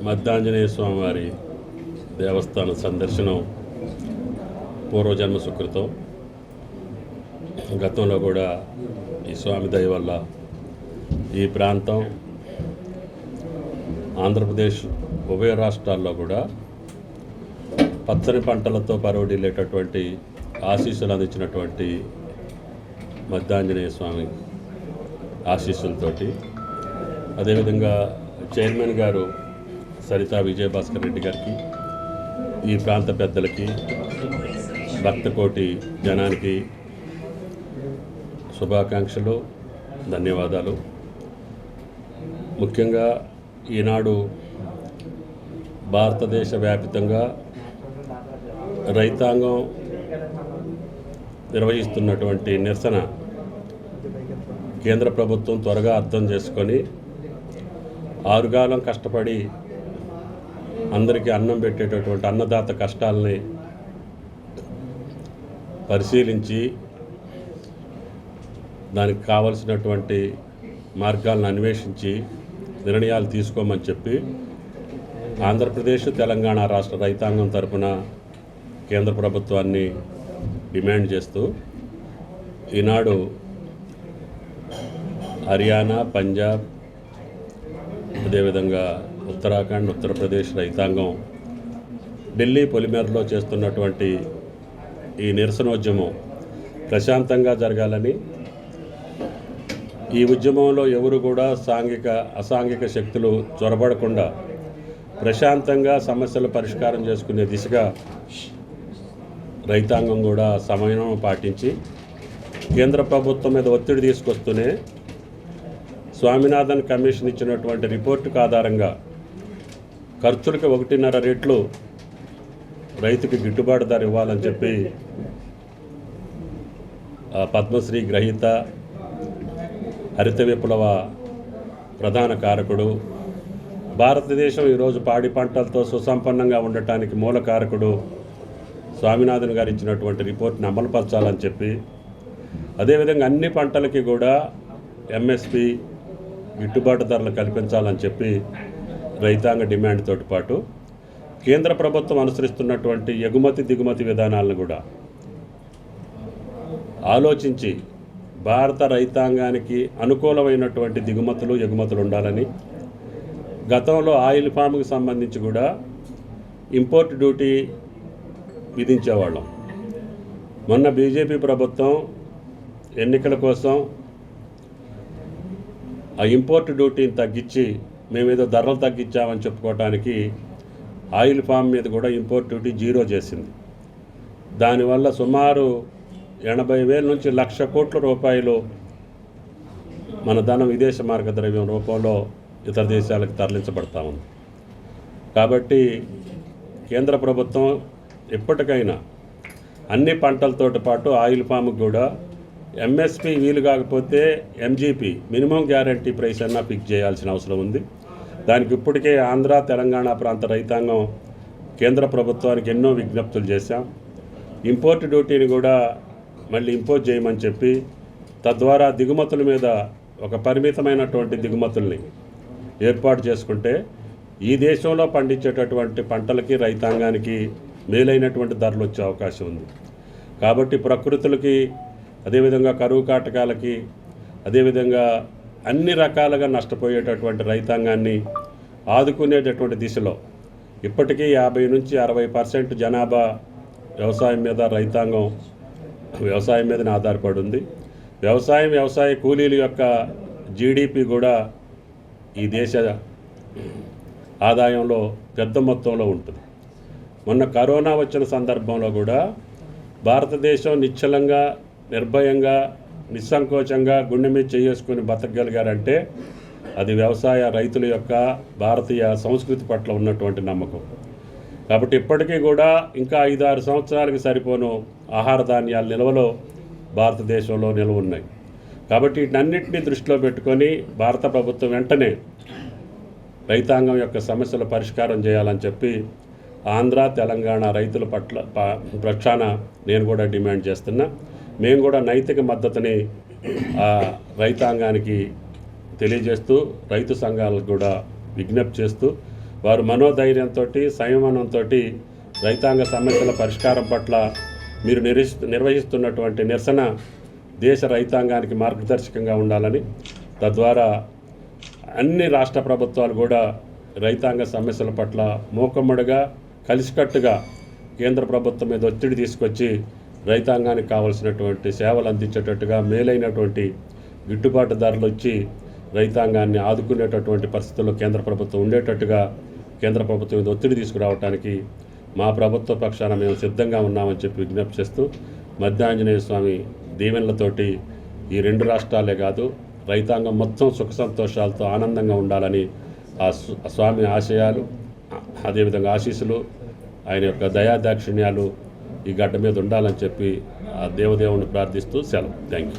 మద్దాంజనేయ స్వామివారి దేవస్థాన సందర్శనం పూర్వజన్మ సుకృతం. గతంలో కూడా ఈ స్వామి దయ వల్ల ఈ ప్రాంతం ఆంధ్రప్రదేశ్ ఉభయ రాష్ట్రాల్లో కూడా పచ్చని పంటలతో పరవడిల్లేటటువంటి ఆశీస్సులు అందించినటువంటి మద్దాంజనేయ స్వామి ఆశీస్సులతోటి, అదేవిధంగా చైర్మన్ గారు సరితా విజయభాస్కర్ రెడ్డి గారికి, ఈ ప్రాంత పెద్దలకి, భక్తకోటి జనానికి శుభాకాంక్షలు, ధన్యవాదాలు. ముఖ్యంగా ఈనాడు భారతదేశ వ్యాప్తంగా రైతాంగం నిర్వహిస్తున్నటువంటి నిరసన కేంద్ర ప్రభుత్వం త్వరగా అర్థం చేసుకొని ఆరుగాలం కష్టపడి అందరికీ అన్నం పెట్టేటటువంటి అన్నదాత కష్టాలని పరిశీలించి దానికి కావలసినటువంటి మార్గాలను అన్వేషించి నిర్ణయాలు తీసుకోమని చెప్పి ఆంధ్రప్రదేశ్, తెలంగాణ రాష్ట్ర రైతాంగం తరపున కేంద్ర ప్రభుత్వాన్ని డిమాండ్ చేస్తూ ఈనాడు హర్యానా, పంజాబ్, అదేవిధంగా ఉత్తరాఖండ్, ఉత్తరప్రదేశ్ రైతాంగం ఢిల్లీ పొలిమేరలో చేస్తున్నటువంటి ఈ నిరసనోద్యమం ప్రశాంతంగా జరగాలని, ఈ ఉద్యమంలో ఎవరు కూడా అసాంఘిక శక్తులు చొరబడకుండా ప్రశాంతంగా సమస్యలు పరిష్కారం చేసుకునే దిశగా రైతాంగం కూడా సమన్వయం పాటించి కేంద్ర ప్రభుత్వం మీద ఒత్తిడి తీసుకొస్తూనే స్వామినాథన్ కమిషన్ ఇచ్చినటువంటి రిపోర్టుకు ఆధారంగా ఖర్చులకి 1.5 రెట్లు రైతుకి గిట్టుబాటు ధర ఇవ్వాలని చెప్పి పద్మశ్రీ గ్రహీత, హరిత విప్లవ ప్రధాన కారకుడు, భారతదేశం ఈరోజు పాడి పంటలతో సుసంపన్నంగా ఉండటానికి మూల కారకుడు స్వామినాథన్ గారు ఇచ్చినటువంటి రిపోర్ట్ని అమలుపరచాలని చెప్పి, అదేవిధంగా అన్ని పంటలకి కూడా ఎంఎస్పి గిట్టుబాటు ధరలు కల్పించాలని చెప్పి రైతాంగ డిమాండ్తో పాటు కేంద్ర ప్రభుత్వం అనుసరిస్తున్నటువంటి ఎగుమతి దిగుమతి విధానాలను కూడా ఆలోచించి భారత రైతాంగానికి అనుకూలమైనటువంటి దిగుమతులు, ఎగుమతులు ఉండాలని, గతంలో ఆయిల్ ఫామ్కి సంబంధించి కూడా ఇంపోర్ట్ డ్యూటీ విధించేవాళ్ళం. మొన్న బీజేపీ ప్రభుత్వం ఎన్నికల కోసం ఆ ఇంపోర్ట్ డ్యూటీని తగ్గించి మేమేదో ధరలు తగ్గించామని చెప్పుకోవడానికి ఆయిల్ ఫామ్ మీద కూడా ఇంపోర్ట్ డ్యూటీ 0 చేసింది. దానివల్ల సుమారు 80,000 నుంచి 1,00,000 కోట్ల రూపాయలు మన ధనం విదేశ మార్గ ద్రవ్యం రూపంలో ఇతర దేశాలకు తరలించబడతా ఉంది. కాబట్టి కేంద్ర ప్రభుత్వం ఎప్పటికైనా అన్ని పంటలతో పాటు ఆయిల్ ఫామ్కి కూడా ఎంఎస్పి వీలు కాకపోతే ఎంజీపీ మినిమం గ్యారంటీ ప్రైస్ అన్నా ఫిక్స్ చేయాల్సిన అవసరం ఉంది. దానికి ఇప్పటికే ఆంధ్ర, తెలంగాణ ప్రాంత రైతాంగం కేంద్ర ప్రభుత్వానికి ఎన్నో విజ్ఞప్తులు చేశాం. ఇంపోర్ట్ డ్యూటీని కూడా మళ్ళీ ఇంపోజ్ చేయమని చెప్పి, తద్వారా దిగుమతుల మీద ఒక పరిమితమైనటువంటి దిగుమతుల్ని ఏర్పాటు చేసుకుంటే ఈ దేశంలో పండించేటటువంటి పంటలకి, రైతాంగానికి మేలైనటువంటి ధరలు వచ్చే అవకాశం ఉంది. కాబట్టి ప్రకృతులకి, అదేవిధంగా కరువు కాటకాలకి, అదేవిధంగా అన్ని రకాలుగా నష్టపోయేటటువంటి రైతాంగాన్ని ఆదుకునేటటువంటి దిశలో ఇప్పటికీ 50 నుంచి 60% జనాభా వ్యవసాయం మీద, రైతాంగం వ్యవసాయం మీదనే ఆధారపడి ఉంది. వ్యవసాయ కూలీల యొక్క జీడిపి కూడా ఈ దేశ ఆదాయంలో పెద్ద మొత్తంలో ఉంటుంది. మొన్న కరోనా వచ్చిన సందర్భంలో కూడా భారతదేశం నిశ్చలంగా, నిర్భయంగా, నిస్సంకోచంగా గుండె మీద చేసుకుని బతకగలిగారంటే అది వ్యవసాయ రైతుల యొక్క భారతీయ సంస్కృతి పట్ల ఉన్నటువంటి నమ్మకం. కాబట్టి ఇప్పటికీ కూడా ఇంకా 5-6 సంవత్సరాలకి సరిపోను ఆహార ధాన్యాల నిల్వలో భారతదేశంలో నిల్వ ఉన్నాయి. కాబట్టి వీటన్నిటిని దృష్టిలో పెట్టుకొని భారత ప్రభుత్వం వెంటనే రైతాంగం యొక్క సమస్యల పరిష్కారం చేయాలని చెప్పి ఆంధ్ర, తెలంగాణ రైతుల పక్షాన నేను కూడా డిమాండ్ చేస్తున్నా. మేము కూడా నైతిక మద్దతుని రైతాంగానికి తెలియజేస్తూ, రైతు సంఘాలకు కూడా విజ్ఞప్తి చేస్తూ వారు మనోధైర్యంతో సంయమనంతో రైతాంగ సమస్యల పరిష్కారం పట్ల మీరు నిర్వహిస్తున్నటువంటి నిరసన దేశ రైతాంగానికి మార్గదర్శకంగా ఉండాలని, తద్వారా అన్ని రాష్ట్ర ప్రభుత్వాలు కూడా రైతాంగ సమస్యల పట్ల మూకమ్మడిగా కలిసికట్టుగా కేంద్ర ప్రభుత్వం మీద ఒత్తిడి తీసుకొచ్చి రైతాంగానికి కావాల్సినటువంటి సేవలు అందించేటట్టుగా మేలైనటువంటి గిట్టుబాటు ధరలు ఇచ్చి రైతాంగాన్ని ఆదుకునేటటువంటి పరిస్థితుల్లో కేంద్ర ప్రభుత్వం ఉండేటట్టుగా కేంద్ర ప్రభుత్వం మీద ఒత్తిడి తీసుకురావడానికి మా ప్రభుత్వ పక్షాన మేము సిద్ధంగా ఉన్నామని చెప్పి విజ్ఞప్తి చేస్తూ, మధ్యాంజనేయ స్వామి దీవెనలతోటి ఈ రెండు రాష్ట్రాలే కాదు రైతాంగం మొత్తం సుఖ సంతోషాలతో ఆనందంగా ఉండాలని ఆ స్వామి ఆశయాలు, అదేవిధంగా ఆశీస్సులు, ఆయన యొక్క దయాదాక్షిణ్యాలు ఈ గడ్డ మీద ఉండాలని చెప్పి ఆ దేవదేవుని ప్రార్థిస్తూ సెలవు. Thank you.